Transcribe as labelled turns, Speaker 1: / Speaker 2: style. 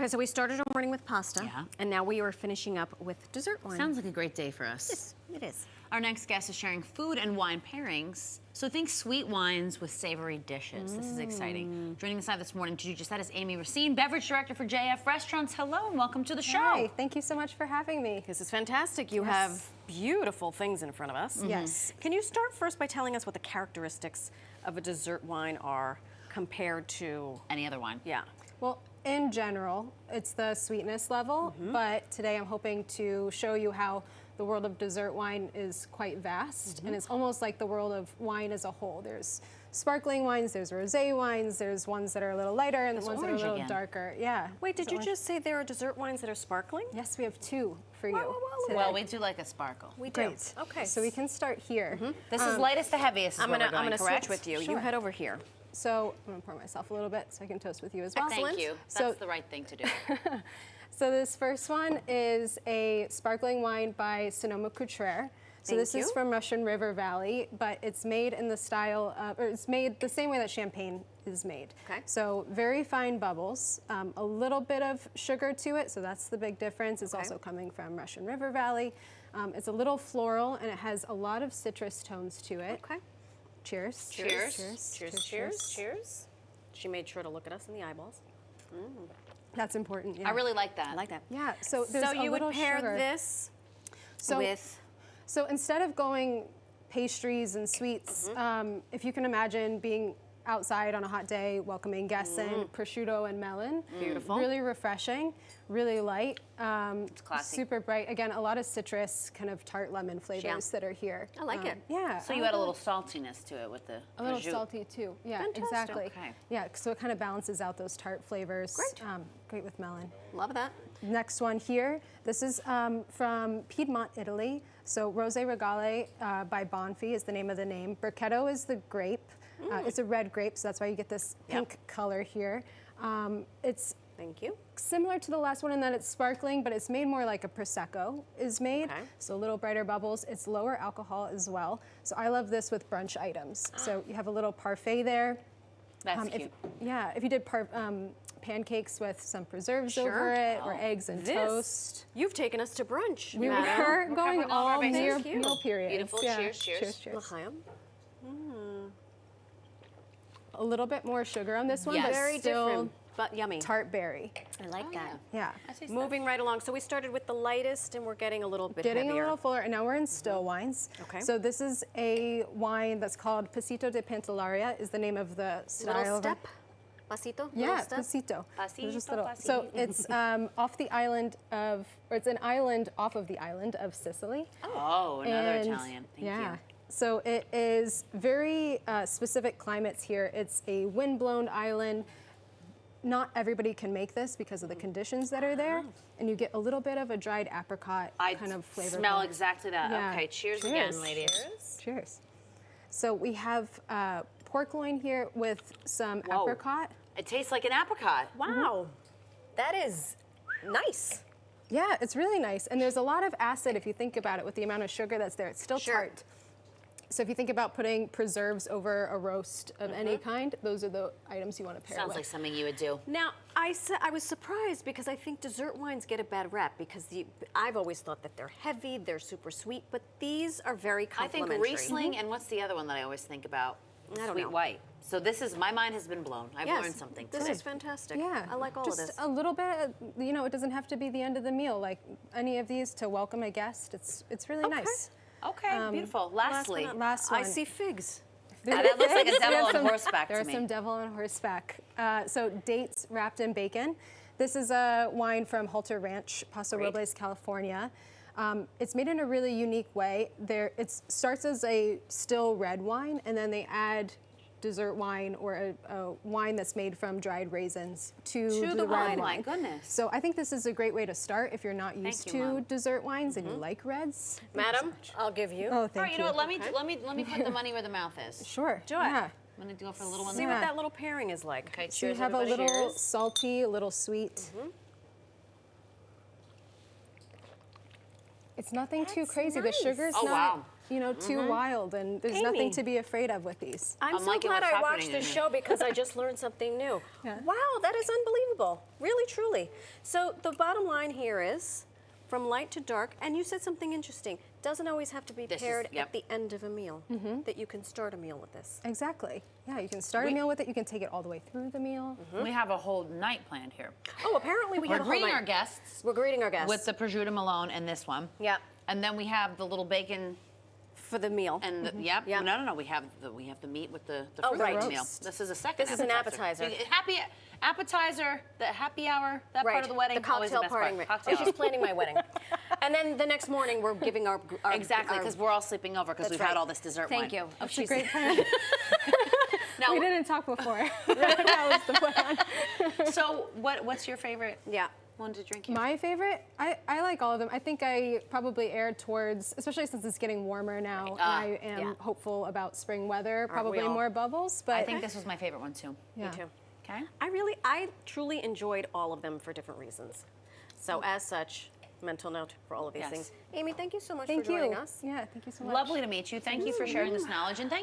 Speaker 1: Okay, so we started our morning with pasta,
Speaker 2: Yeah.
Speaker 1: and now we are finishing up with dessert wine.
Speaker 2: Sounds like a great day for us.
Speaker 1: Yes, it is.
Speaker 2: Our next guest is sharing food and wine pairings. So think sweet wines with savory dishes. This is exciting. Joining us live this morning to do just that is Amy Racine, beverage director for JF Restaurants. Hello and welcome to the show.
Speaker 3: Hi, thank you so much for having me.
Speaker 1: This is fantastic. You have beautiful things in front of us.
Speaker 3: Yes.
Speaker 1: Can you start first by telling us what the characteristics of a dessert wine are compared to
Speaker 2: Any other wine?
Speaker 1: Yeah.
Speaker 3: Well, in general, it's the sweetness level, but today I'm hoping to show you how the world of dessert wine is quite vast, and it's almost like the world of wine as a whole. There's sparkling wines, there's rosé wines, there's ones that are a little lighter, and the ones that are a
Speaker 2: orange
Speaker 3: little
Speaker 2: again.
Speaker 3: darker. Yeah.
Speaker 1: Wait, did
Speaker 3: It's
Speaker 1: you
Speaker 3: orange.
Speaker 1: just say there are dessert wines that are sparkling?
Speaker 3: Yes, we have two for you.
Speaker 1: whoa,
Speaker 3: today.
Speaker 2: Well, we do like a sparkle.
Speaker 1: We do.
Speaker 3: Great.
Speaker 1: Okay.
Speaker 3: So we can start here.
Speaker 2: This is lightest to heaviest is
Speaker 1: I'm
Speaker 2: where
Speaker 1: gonna
Speaker 2: we're going,
Speaker 1: switch
Speaker 2: correct?
Speaker 1: with you. You
Speaker 3: Sure.
Speaker 1: head over here.
Speaker 3: So I'm gonna pour myself a little bit so I can toast with you as well.
Speaker 2: Thank you. That's
Speaker 3: So-
Speaker 2: the right thing to do.
Speaker 3: So this first one is a sparkling wine by Sonoma-Cutrer. So
Speaker 1: Thank
Speaker 3: this is
Speaker 1: you.
Speaker 3: from Russian River Valley, but it's made in the style of, or it's made the same way that champagne is made.
Speaker 1: Okay.
Speaker 3: So very fine bubbles, a little bit of sugar to it, so that's the big difference. It's
Speaker 1: Okay.
Speaker 3: also coming from Russian River Valley. It's a little floral and it has a lot of citrus tones to it.
Speaker 1: Okay.
Speaker 3: Cheers.
Speaker 2: Cheers.
Speaker 1: Cheers. She made sure to look at us in the eyeballs.
Speaker 3: That's important. Yeah.
Speaker 2: I really like that.
Speaker 1: I like that.
Speaker 3: Yeah. So there's
Speaker 1: So
Speaker 3: a
Speaker 1: you would
Speaker 3: little
Speaker 1: pair
Speaker 3: sugar.
Speaker 1: this
Speaker 3: So-
Speaker 1: with
Speaker 3: So instead of going pastries and sweets, if you can imagine being outside on a hot day, welcoming guests in, prosciutto and melon.
Speaker 1: Beautiful.
Speaker 3: Really refreshing, really light.
Speaker 2: classy.
Speaker 3: Super bright. Again, a lot of citrus, kind of tart lemon flavors that are here.
Speaker 1: I like it.
Speaker 3: Yeah.
Speaker 2: So you add a little saltiness to it with the
Speaker 3: A little
Speaker 2: prosciutto.
Speaker 3: salty too. Yeah,
Speaker 1: Fantastic.
Speaker 3: exactly.
Speaker 2: Okay.
Speaker 3: Yeah, so it kind of balances out those tart flavors.
Speaker 1: Great.
Speaker 3: Great with melon.
Speaker 1: love that.
Speaker 3: Next one here, this is from Piedmont, Italy. So Rosé Regale by Bonfi is the name of the name. Berchetto is the grape. It's a red grape, so that's why you get this pink color here. It's
Speaker 1: Thank you.
Speaker 3: similar to the last one in that it's sparkling, but it's made more like a Prosecco is made.
Speaker 1: Okay.
Speaker 3: So a little brighter bubbles. It's lower alcohol as well. So I love this with brunch items. So you have a little parfait there.
Speaker 2: That's
Speaker 3: If,
Speaker 2: cute.
Speaker 3: if you did pancakes with some preserves
Speaker 1: Sure.
Speaker 3: over it, or eggs and
Speaker 1: This,
Speaker 3: toast.
Speaker 1: you've taken us to brunch.
Speaker 3: We
Speaker 1: madam.
Speaker 3: were going
Speaker 2: covering all of our
Speaker 3: all
Speaker 2: bases.
Speaker 3: near
Speaker 1: Thank you.
Speaker 3: meal periods.
Speaker 2: Beautiful.
Speaker 3: Yeah.
Speaker 2: Cheers, cheers.
Speaker 3: Cheers.
Speaker 1: L'chaim.
Speaker 3: A little bit more sugar on this one,
Speaker 2: Yes.
Speaker 3: but
Speaker 1: Very
Speaker 3: still
Speaker 1: different, but yummy.
Speaker 3: tart berry.
Speaker 1: I like that.
Speaker 3: Yeah.
Speaker 1: Moving right along. So we started with the lightest, and we're getting a little bit
Speaker 3: Getting
Speaker 1: heavier.
Speaker 3: a little fuller, and now we're in still wines.
Speaker 1: Okay.
Speaker 3: So this is a wine that's called Pasito de Pantalaria, is the name of the style.
Speaker 1: Little
Speaker 3: of
Speaker 1: step. Pasito.
Speaker 3: Yeah,
Speaker 1: Little step.
Speaker 3: Pasito.
Speaker 2: Pasito,
Speaker 3: Just little.
Speaker 2: pasito.
Speaker 3: So it's off the island of, or it's an island off of the island of Sicily.
Speaker 2: Oh, another
Speaker 3: And-
Speaker 2: Italian. Thank
Speaker 3: yeah.
Speaker 2: you.
Speaker 3: So it is very specific climates here. It's a windblown island. Not everybody can make this because of the conditions that are there, and you get a little bit of a dried apricot
Speaker 2: I
Speaker 3: kind of flavor.
Speaker 2: smell exactly that.
Speaker 3: Yeah.
Speaker 2: Okay, cheers
Speaker 3: Cheers.
Speaker 2: again, ladies.
Speaker 3: Cheers. So we have pork loin here with some
Speaker 2: Whoa.
Speaker 3: apricot.
Speaker 2: It tastes like an apricot.
Speaker 1: Wow. That is nice.
Speaker 3: Yeah, it's really nice, and there's a lot of acid if you think about it with the amount of sugar that's there. It's still
Speaker 1: Sure.
Speaker 3: tart. So if you think about putting preserves over a roast of any kind, those are the items you want to pair
Speaker 2: Sounds
Speaker 3: with.
Speaker 2: like something you would do.
Speaker 1: Now, I was surprised because I think dessert wines get a bad rep because I've always thought that they're heavy, they're super sweet, but these are very
Speaker 2: I think
Speaker 1: complimentary.
Speaker 2: Riesling, and what's the other one that I always think about?
Speaker 1: I don't
Speaker 2: Sweet
Speaker 1: know.
Speaker 2: white. So this is, my mind has been blown. I've
Speaker 1: Yes,
Speaker 2: learned something
Speaker 1: This
Speaker 2: today.
Speaker 1: is fantastic.
Speaker 3: Yeah,
Speaker 1: I like all
Speaker 3: just
Speaker 1: of this.
Speaker 3: a little bit. You know, it doesn't have to be the end of the meal. Like any of these to welcome a guest, it's really nice.
Speaker 2: Okay, beautiful. Lastly,
Speaker 3: Last
Speaker 1: I
Speaker 3: one.
Speaker 1: see figs.
Speaker 2: that looks like a
Speaker 3: We
Speaker 2: devil
Speaker 3: have
Speaker 2: on
Speaker 3: some-
Speaker 2: horseback
Speaker 3: There's
Speaker 2: to me.
Speaker 3: some devil on horseback. So dates wrapped in bacon. This is a wine from Halter Ranch, Paso
Speaker 2: Great.
Speaker 3: Robles, California. It's made in a really unique way. It starts as a still red wine, and then they add dessert wine or a wine that's made from dried raisins to the red
Speaker 2: Oh my
Speaker 3: wine.
Speaker 2: goodness.
Speaker 3: So I think this is a great way to start if you're not used
Speaker 2: you,
Speaker 3: to
Speaker 2: Mom.
Speaker 3: dessert wines and you like reds.
Speaker 1: Madam, I'll give you.
Speaker 3: Oh, thank
Speaker 2: All right, you know what?
Speaker 3: you.
Speaker 2: Let me put the money where the mouth is.
Speaker 3: Sure.
Speaker 1: Do it.
Speaker 3: Yeah.
Speaker 2: I'm gonna go for a little one.
Speaker 1: See
Speaker 2: there.
Speaker 1: what that little pairing is like.
Speaker 2: Okay,
Speaker 3: So you
Speaker 2: cheers,
Speaker 3: have a
Speaker 2: everybody.
Speaker 3: little
Speaker 1: Cheers.
Speaker 3: salty, a little sweet. It's nothing too
Speaker 1: That's
Speaker 3: crazy.
Speaker 1: nice.
Speaker 3: The sugar's
Speaker 2: Oh,
Speaker 3: not
Speaker 2: wow.
Speaker 3: too wild, and there's nothing
Speaker 1: Amy.
Speaker 3: to be afraid of with these.
Speaker 1: I'm so
Speaker 2: liking
Speaker 1: glad
Speaker 2: what's
Speaker 1: I watched
Speaker 2: happening
Speaker 1: this
Speaker 2: in
Speaker 1: show because I just learned something new.
Speaker 3: Yeah.
Speaker 1: Wow, that is unbelievable. Really, truly. So the bottom line here is from light to dark, and you said something interesting. Doesn't always have to be
Speaker 2: This is-
Speaker 1: paired
Speaker 2: yep.
Speaker 1: at the end of a meal. That you can start a meal with this.
Speaker 3: Exactly. Yeah, you can start a meal with it. You can take it all the way through the meal.
Speaker 2: We have a whole night planned here.
Speaker 1: Oh, apparently we
Speaker 2: We're
Speaker 1: have a whole
Speaker 2: greeting
Speaker 1: night.
Speaker 2: our guests
Speaker 1: We're greeting our guests
Speaker 2: with the prosciutto Malone and this one.
Speaker 1: Yep.
Speaker 2: And then we have the little bacon
Speaker 1: for the meal.
Speaker 2: and the, yep.
Speaker 1: Yep.
Speaker 2: No. We have the meat with the
Speaker 1: Oh,
Speaker 2: fruit
Speaker 1: right.
Speaker 2: meal.
Speaker 3: Roast.
Speaker 2: This is a second.
Speaker 1: This is an appetizer.
Speaker 2: Happy appetizer. The happy hour. That part of the wedding.
Speaker 1: The
Speaker 2: always
Speaker 1: cocktail
Speaker 2: best
Speaker 1: party.
Speaker 2: part.
Speaker 1: Oh,
Speaker 2: Cocktail.
Speaker 1: she's planning my wedding. And then the next morning we're giving our
Speaker 2: Exactly, because we're all sleeping over because
Speaker 1: That's
Speaker 2: we've had
Speaker 1: right.
Speaker 2: all this dessert wine.
Speaker 1: Thank you. Oh,
Speaker 3: It's a great plan.
Speaker 2: Now,
Speaker 3: We didn't talk before. That was the plan.
Speaker 2: so what's your favorite
Speaker 1: Yeah.
Speaker 2: one to drink here?
Speaker 3: My favorite, I like all of them. I think I probably erred towards, especially since it's getting warmer now, and I am
Speaker 1: yeah.
Speaker 3: hopeful about spring weather,
Speaker 1: we
Speaker 3: probably
Speaker 1: all?
Speaker 3: more bubbles. But
Speaker 2: I think this was my favorite one too.
Speaker 3: yeah.
Speaker 1: Me too.
Speaker 2: Okay.
Speaker 1: I truly enjoyed all of them for different reasons. So as such, mental note for all of these
Speaker 2: Yes.
Speaker 1: things. Amy, thank you so much
Speaker 3: Thank
Speaker 1: for joining
Speaker 3: you.
Speaker 1: us.
Speaker 3: Yeah, thank you so much.
Speaker 2: Lovely to meet you. Thank you for sharing this knowledge, and thank